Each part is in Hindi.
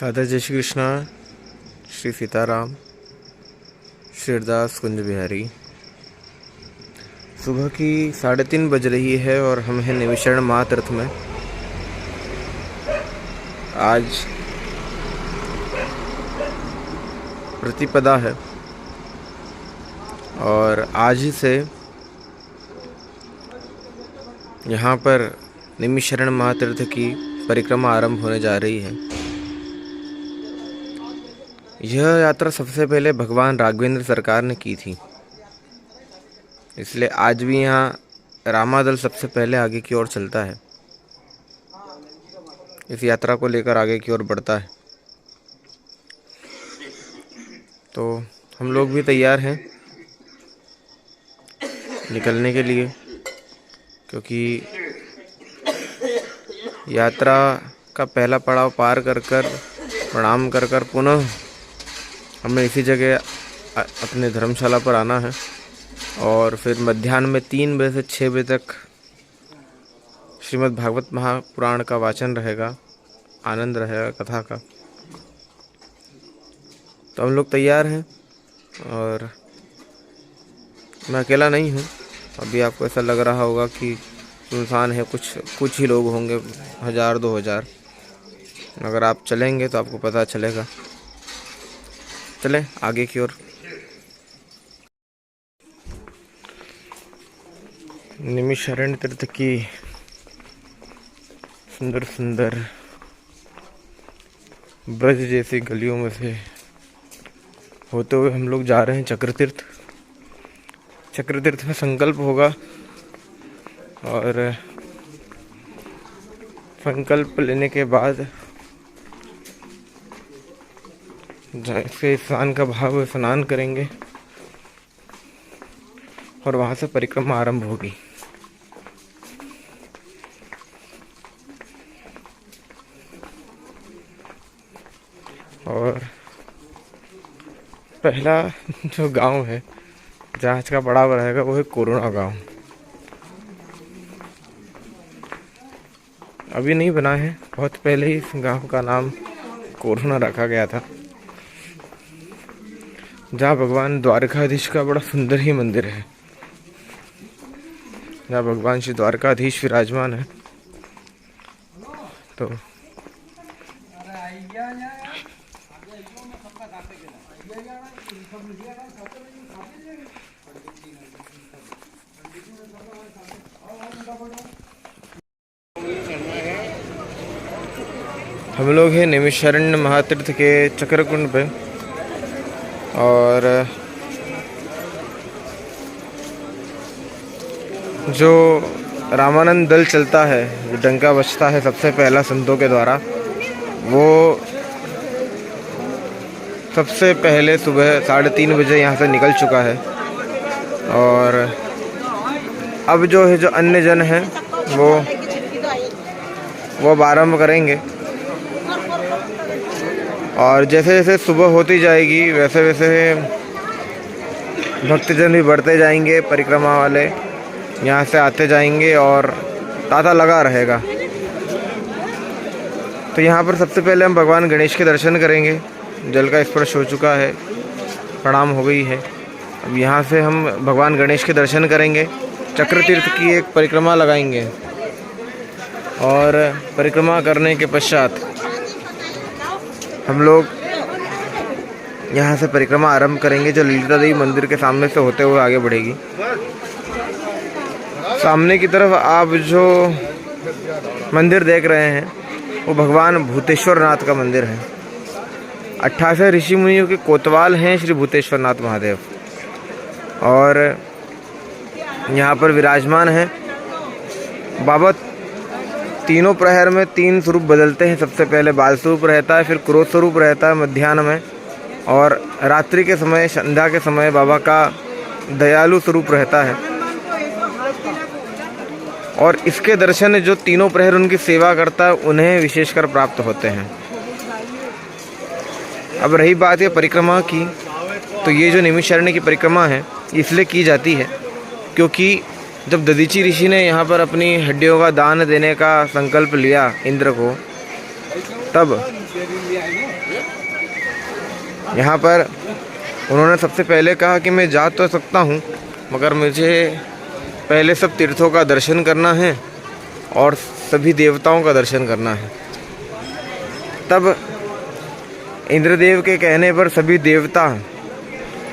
राधा जय श्री कृष्णा, श्री सीताराम, श्री अरदास कुंज बिहारी। सुबह की 3:30 बज रही है और हम हैं निमिषरण महातीर्थ में। आज प्रतिपदा है और आज ही से यहाँ पर निमिषरण महातीर्थ की परिक्रमा आरंभ होने जा रही है। यह यात्रा सबसे पहले भगवान राघवेंद्र सरकार ने की थी, इसलिए आज भी यहाँ रामादल सबसे पहले आगे की ओर चलता है, इस यात्रा को लेकर आगे की ओर बढ़ता है। तो हम लोग भी तैयार हैं निकलने के लिए, क्योंकि यात्रा का पहला पड़ाव पार कर प्रणाम कर पुनः हमें इसी जगह अपने धर्मशाला पर आना है और फिर मध्याह्न में 3 बजे से 6 बजे तक श्रीमद् भागवत महापुराण का वाचन रहेगा, आनंद रहेगा कथा का। तो हम लोग तैयार हैं और मैं अकेला नहीं हूँ। अभी आपको ऐसा लग रहा होगा कि सुनसान है, कुछ ही लोग होंगे, 1000-2000। अगर आप चलेंगे तो आपको पता चलेगा। चलें आगे की ओर। निमिषारण्य तीर्थ की सुंदर सुंदर ब्रज जैसी गलियों में से होते हुए हम लोग जा रहे हैं चक्रतीर्थ। चक्रतीर्थ में संकल्प होगा और संकल्प लेने के बाद जैसे स्नान का भाव स्नान करेंगे और वहाँ से परिक्रमा आरंभ होगी। और पहला जो गांव है जहाँ का पड़ाव रहेगा वो है कोरोना गांव। अभी नहीं बना है, बहुत पहले ही इस गांव का नाम कोरोना रखा गया था, जहाँ भगवान द्वारकाधीश का बड़ा सुंदर ही मंदिर है, जहाँ भगवान श्री द्वारकाधीश विराजमान है। तो हम लोग हैं निमिषारण्य महातीर्थ के चक्रकुंड पे और जो रामानंद दल चलता है, जो डंका बजता है सबसे पहला संतों के द्वारा, वो सबसे पहले सुबह 3:30 बजे यहाँ से निकल चुका है। और अब जो है जो अन्य जन हैं वो अब आरम्भ करेंगे और जैसे जैसे सुबह होती जाएगी वैसे वैसे भक्तजन भी बढ़ते जाएंगे। परिक्रमा वाले यहाँ से आते जाएंगे और तांता लगा रहेगा। तो यहाँ पर सबसे पहले हम भगवान गणेश के दर्शन करेंगे। जल का स्पर्श हो चुका है, प्रणाम हो गई है। अब यहाँ से हम भगवान गणेश के दर्शन करेंगे, चक्रतीर्थ की एक परिक्रमा लगाएंगे और परिक्रमा करने के पश्चात हम लोग यहाँ से परिक्रमा आरंभ करेंगे, जो ललिता देवी मंदिर के सामने से होते हुए आगे बढ़ेगी। सामने की तरफ आप जो मंदिर देख रहे हैं वो भगवान भूतेश्वर नाथ का मंदिर है। 88 ऋषि मुनियों के कोतवाल हैं श्री भूतेश्वर नाथ महादेव और यहाँ पर विराजमान हैं। बाबा तीनों प्रहर में 3 स्वरूप बदलते हैं। सबसे पहले बाल स्वरूप रहता है, फिर क्रोध स्वरूप रहता है मध्याह्न में, और रात्रि के समय, संध्या के समय बाबा का दयालु स्वरूप रहता है। और इसके दर्शन जो तीनों प्रहर उनकी सेवा करता है उन्हें विशेषकर प्राप्त होते हैं। अब रही बात ये परिक्रमा की, तो ये जो निमिषारण्य की परिक्रमा है इसलिए की जाती है क्योंकि जब दधीची ऋषि ने यहाँ पर अपनी हड्डियों का दान देने का संकल्प लिया इंद्र को, तब यहाँ पर उन्होंने सबसे पहले कहा कि मैं जा तो सकता हूँ, मगर मुझे पहले सब तीर्थों का दर्शन करना है और सभी देवताओं का दर्शन करना है। तब इंद्रदेव के कहने पर सभी देवता,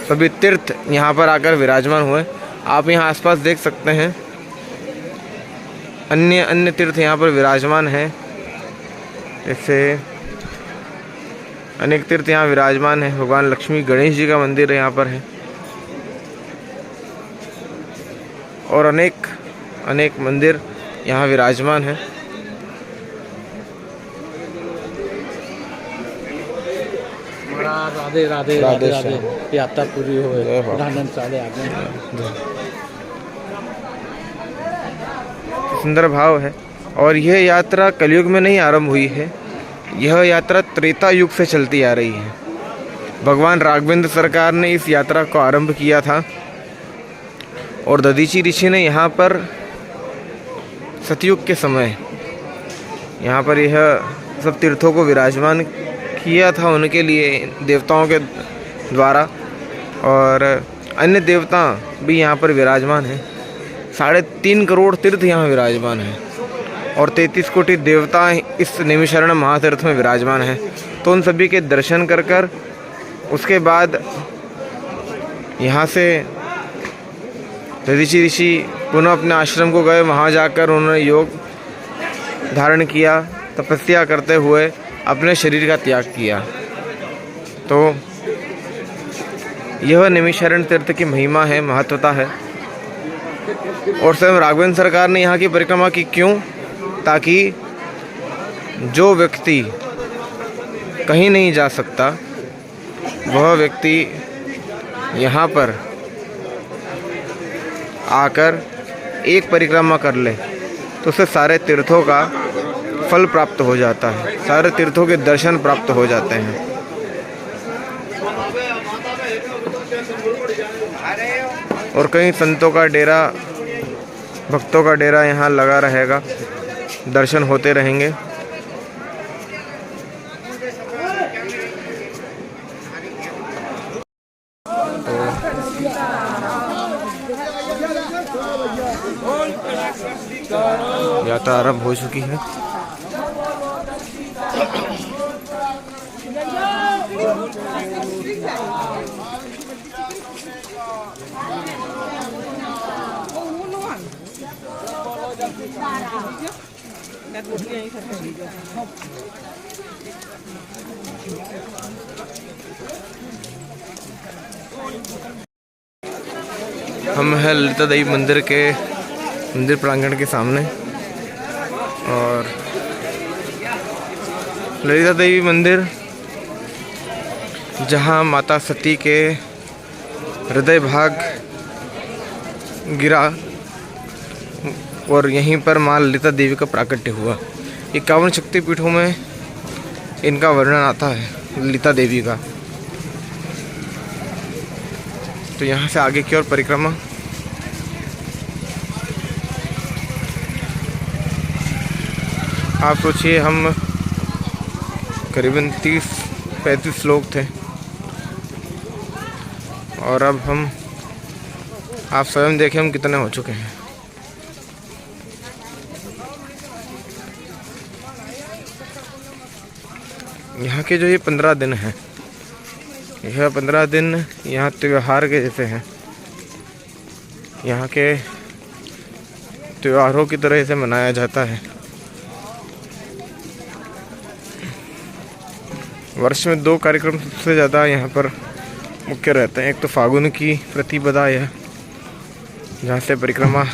सभी तीर्थ यहाँ पर आकर विराजमान हुए। आप यहाँ आसपास देख सकते हैं, अन्य अन्य तीर्थ यहाँ पर विराजमान हैं। जैसे अनेक तीर्थ यहाँ विराजमान है। भगवान लक्ष्मी गणेश जी का मंदिर यहाँ पर है और अनेक अनेक मंदिर यहाँ विराजमान है। राधे राधे राधे राधे, यात्रा पूरी हो, आनंद साले आगे। सुंदर भाव है। और यह यात्रा कलयुग में नहीं आरंभ हुई है, यह यात्रा त्रेता युग से चलती आ रही है। भगवान राघवेंद्र सरकार ने इस यात्रा को आरंभ किया था और दधीची ऋषि ने यहाँ पर सतयुग के समय यहाँ पर यह सब तीर्थों को विराजमान किया था उनके लिए, देवताओं के द्वारा। और अन्य देवता भी यहाँ पर विराजमान हैं। 3.5 करोड़ तीर्थ यहाँ विराजमान हैं और 33 कोटि देवता इस नैमिषारण्य महातीर्थ में विराजमान हैं। तो उन सभी के दर्शन कर कर उसके बाद यहाँ से दधीची ऋषि पुनः अपने आश्रम को गए। वहाँ जाकर उन्होंने योग धारण किया, तपस्या करते हुए अपने शरीर का त्याग किया। तो यह नैमिषारण्य तीर्थ की महिमा है, महत्वता है। और स्वयं राघवेंद्र सरकार ने यहाँ की परिक्रमा की। क्यों? ताकि जो व्यक्ति कहीं नहीं जा सकता वह व्यक्ति यहाँ पर आकर एक परिक्रमा कर ले तो उसे सारे तीर्थों का फल प्राप्त हो जाता है, सारे तीर्थों के दर्शन प्राप्त हो जाते हैं। और कई संतों का डेरा, भक्तों का डेरा यहाँ लगा रहेगा, दर्शन होते रहेंगे। यात्रा आरंभ हो चुकी है। हम हैं ललिता देवी मंदिर के मंदिर प्रांगण के सामने और ललिता देवी मंदिर जहां माता सती के हृदय भाग गिरा और यहीं पर माँ ललिता देवी का प्राकट्य हुआ। 51 शक्तिपीठों में इनका वर्णन आता है, ललिता देवी का। तो यहाँ से आगे की ओर परिक्रमा। आप सोचिए, हम करीबन 30-35 लोग थे और अब हम, आप स्वयं देखें हम कितने हो चुके हैं। यहाँ के जो ये 15 दिन हैं, यह 15 दिन यहाँ त्योहार के जैसे हैं। यहाँ के त्योहारों की तरह इसे मनाया जाता है। वर्ष में 2 कार्यक्रम सबसे ज़्यादा यहाँ पर मुख्य रहते हैं। एक तो फागुन की प्रतिपदा है जहाँ से परिक्रमा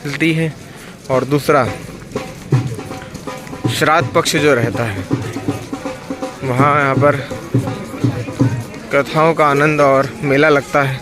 चलती है, और दूसरा श्राद्ध पक्ष जो रहता है, वहाँ यहाँ पर कथाओं का आनंद और मेला लगता है।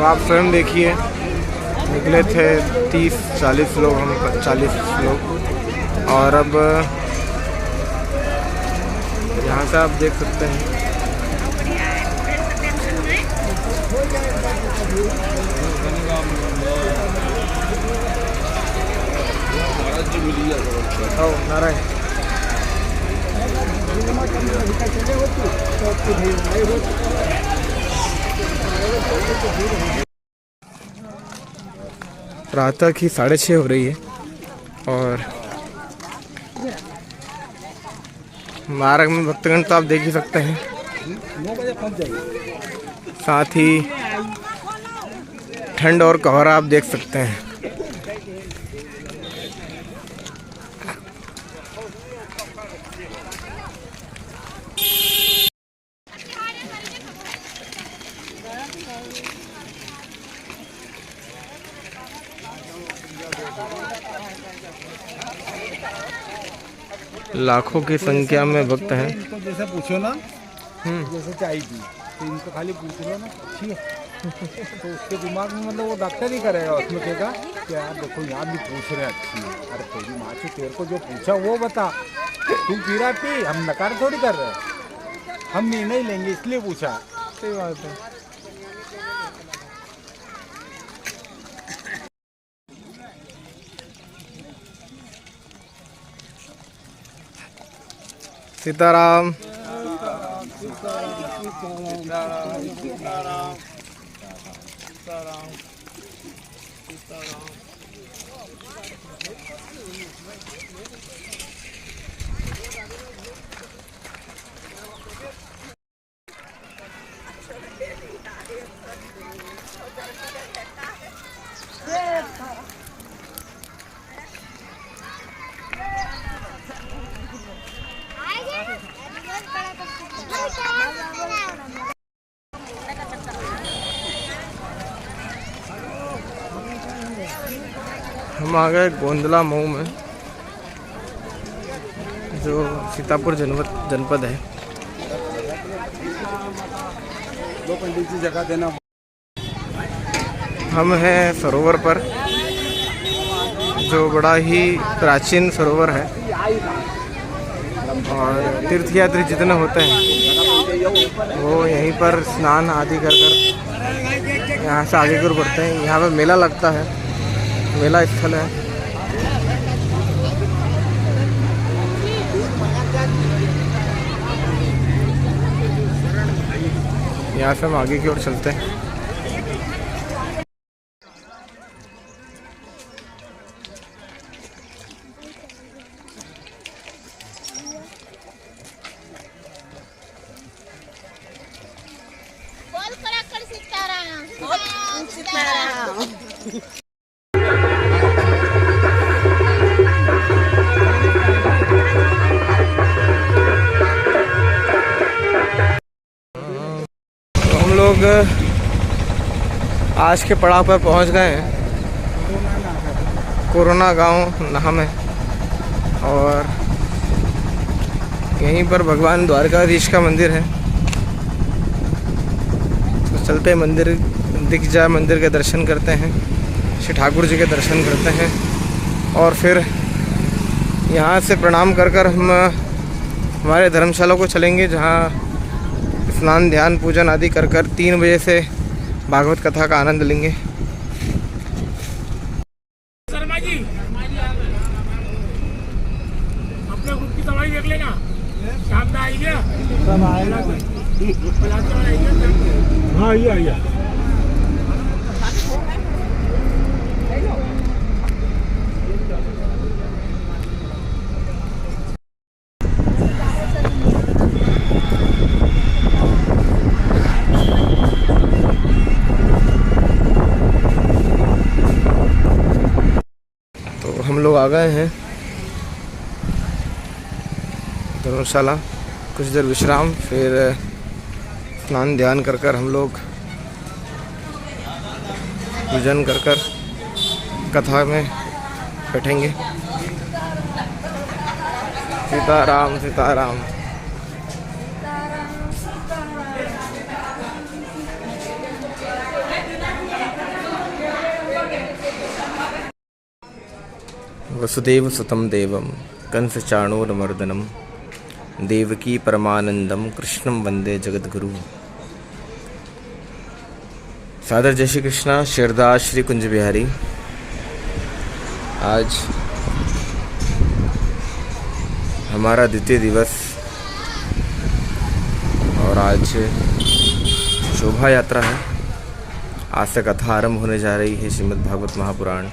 आप स्वयं देखिए, निकले थे 30-40 लोग, हम 40 लोग, और अब यहाँ से आप देख सकते हैं। नारायण प्रातः की 6:30 हो रही है और मार्ग में भक्तगण तो आप देख ही सकते हैं, साथ ही ठंड और कोहरा आप देख सकते हैं। लाखों की संख्या में भक्त हैं। इनको जैसे पूछो ना, जैसे चाय पी तो इनको खाली पूछ लो ना, ठीक है, तो उसके दिमाग में मतलब वो डॉक्टर ही करेगा, उसमें कहेगा कि यार देखो यहाँ भी पूछ रहे अच्छी है, अरे तेरी माँ से तेरे को जो पूछा वो बता, तू पी रहा पी, हम नकार थोड़ी कर रहे हैं, हम निर्णय लेंगे इसलिए पूछा। सही बात है। सीताराम। हम आ गए गोंदला मऊ में, जो सीतापुर जनपद है। दो पंडित जी जगह देना। हम हैं सरोवर पर, जो बड़ा ही प्राचीन सरोवर है और तीर्थयात्री जितने होते हैं वो यहीं पर स्नान आदि कर यहाँ से आगे की ओर बढ़ते हैं। यहाँ पे मेला लगता है, मेला स्थल है। यहाँ से हम आगे की ओर चलते हैं। लोग आज के पड़ाव पर पहुंच गए हैं। कोरोना गांव नाम है और यहीं पर भगवान द्वारकाधीश का मंदिर है। तो चलते मंदिर दिख जाए, मंदिर के दर्शन करते हैं, श्री ठाकुर जी के दर्शन करते हैं और फिर यहाँ से प्रणाम कर कर हम हमारे धर्मशाला को चलेंगे, जहाँ स्नान ध्यान पूजन आदि कर कर 3 बजे से भागवत कथा का आनंद लेंगे। शर्मा जी, अपने ग्रुप की दवाई देख लेना, शाम में आइए। सब आएगा, हाँ आइए। हम लोग आ गए हैं धर्मशाला, कुछ देर विश्राम, फिर स्नान ध्यान कर कर हम लोग पूजन कर कर कथा में बैठेंगे। सीताराम सीताराम। वसुदेव सुतं देवं कंस चाणूरमर्दनम देवकी परमानंदम कृष्णम वंदे जगत गुरु। सादर जय श्री कृष्णा। शेरदास श्री कुंज बिहारी। आज हमारा द्वितीय दिवस और आज शोभा यात्रा है। आज से कथा आरंभ होने जा रही है श्रीमद् भागवत महापुराण।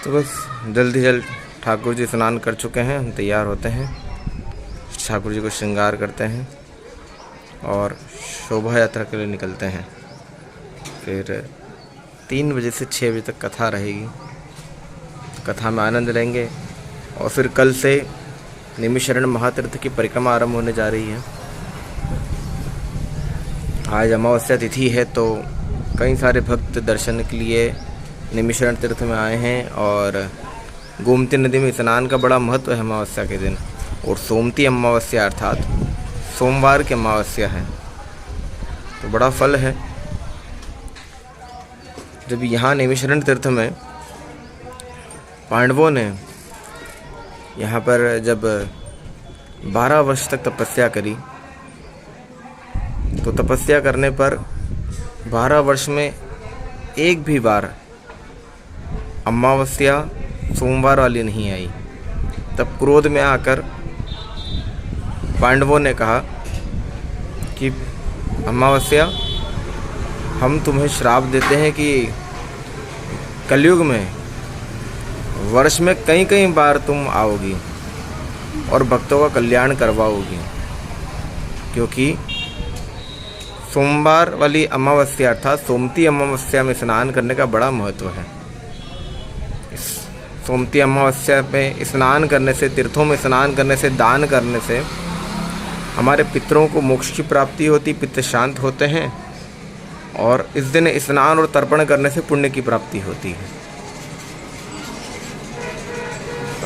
तो बस जल्द ही जल्द ठाकुर जी स्नान कर चुके हैं, हम तैयार होते हैं, ठाकुर जी को श्रृंगार करते हैं और शोभा यात्रा के लिए निकलते हैं। फिर 3 बजे से 6 बजे तक कथा रहेगी। कथा में आनंद लेंगे और फिर कल से निमिषरण महातीर्थ की परिक्रमा आरंभ होने जा रही है। आज अमावस्या तिथि है तो कई सारे भक्त दर्शन के लिए निमिषरण तीर्थ में आए हैं और गोमती नदी में स्नान का बड़ा महत्व है अमावस्या के दिन। और सोमती अमावस्या अर्थात सोमवार की अमावस्या है तो बड़ा फल है। जब यहाँ निमिषरण तीर्थ में पांडवों ने यहाँ पर जब 12 वर्ष तक तपस्या करी तो तपस्या करने पर 12 वर्ष में एक भी बार अमावस्या सोमवार वाली नहीं आई। तब क्रोध में आकर पांडवों ने कहा कि अमावस्या, हम तुम्हें श्राप देते हैं कि कलयुग में वर्ष में कई कई बार तुम आओगी और भक्तों का कल्याण करवाओगी, क्योंकि सोमवार वाली अमावस्या अर्थात सोमती अमावस्या में स्नान करने का बड़ा महत्व है। इस सोमती अमावस्या में स्नान करने से, तीर्थों में स्नान करने से, दान करने से हमारे पितरों को मोक्ष की प्राप्ति होती, पितृ शांत होते हैं और इस दिन स्नान और तर्पण करने से पुण्य की प्राप्ति होती है।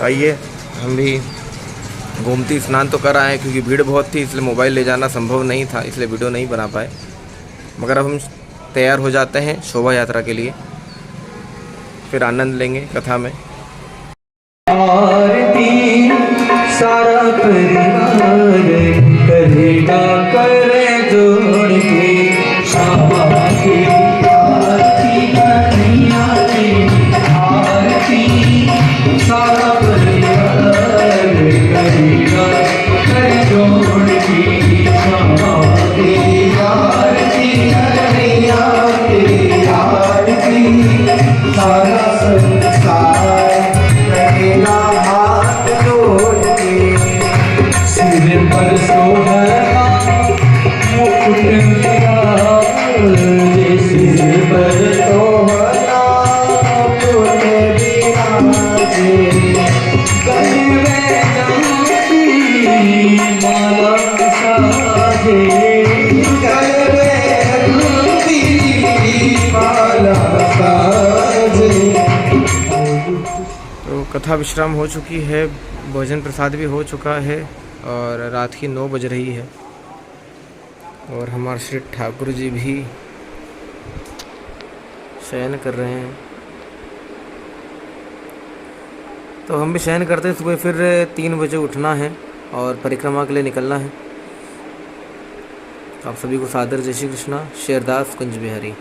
आइए हम भी गोमती स्नान तो कर आए हैं, क्योंकि भीड़ बहुत थी इसलिए मोबाइल ले जाना संभव नहीं था, इसलिए वीडियो नहीं बना पाए। मगर अब हम तैयार हो जाते हैं शोभा यात्रा के लिए, फिर आनंद लेंगे कथा में। आरती सारा परिवार करेगा करे जोड़ के श्यामा की आरती कन्हैया की आरती सारा परिवार करेगा करे जोड़ के श्यामा की आरती कन्हैया की आरती सारा संसार हाथ जोड़ के सिर पर सोहरा मुकुट मेरा, सिर पर सोहरा मुकुट विराजे, गले में जाती माला साजे, गले में जाती माला साजे। तो कथा विश्राम हो चुकी है, भोजन प्रसाद भी हो चुका है और रात की 9 बज रही है और हमारे श्री ठाकुर जी भी शयन कर रहे हैं। तो हम भी शयन करते हैं, सुबह फिर 3 बजे उठना है और परिक्रमा के लिए निकलना है। आप सभी को सादर जय श्री कृष्णा। शेरदास कुंज बिहारी।